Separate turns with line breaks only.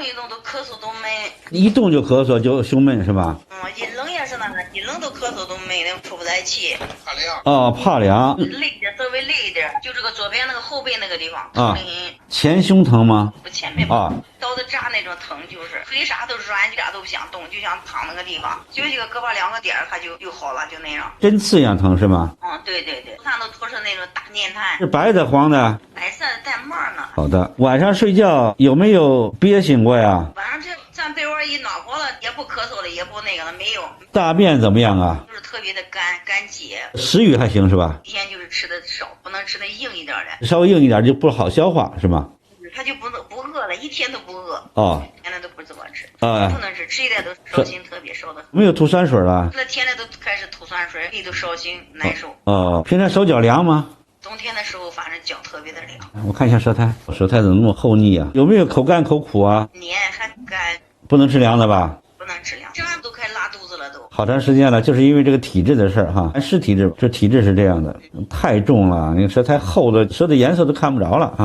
一动都咳嗽都没。
一动就咳嗽就胸闷是吧？
一冷也是那个，一冷都咳嗽都没，那出不来气。
怕凉。
哦，怕凉。
累点，稍微累一点，就这个左边那个后背那个地方
啊
疼得很。
前胸疼吗？
不，前面
啊，
刀子扎那种疼，就是腿啥都软，一点都不想动，就想躺那个地方，就一个胳膊两个点儿，它就好了，就那样。
针刺一样疼是吗？
对对对，头上都涂成那种大粘炭，
是白的黄的？
白色的带沫呢。
好的，晚上睡觉有没有憋醒过呀？
晚上这站被窝一暖和了，也不咳嗽了，也不那个了，没有。
大便怎么样啊？
就是特别的干结，
食欲还行是吧？
以前就是吃的少，不能吃的硬一点的，
稍微硬一点就不好消化是吗？
他就不饿了，一天都不饿。
哦，
天天都不怎么吃，
啊
不能吃，吃一点都烧心，特别烧的。
没有吐酸水了？
那天天都开始吐酸水，胃都烧心难受。
哦，平常手脚凉吗？
冬天的时候，反正脚特别的凉，
我看一下舌苔，舌苔怎么那么厚腻啊？有没有口干口苦啊？
黏还干，
不能吃凉的吧？
不能吃凉，这样都快拉肚子了都。
好长时间了，就是因为这个体质的事儿哈，是体质，这体质是这样的，太重了，那个舌苔厚的，舌的颜色都看不着了啊。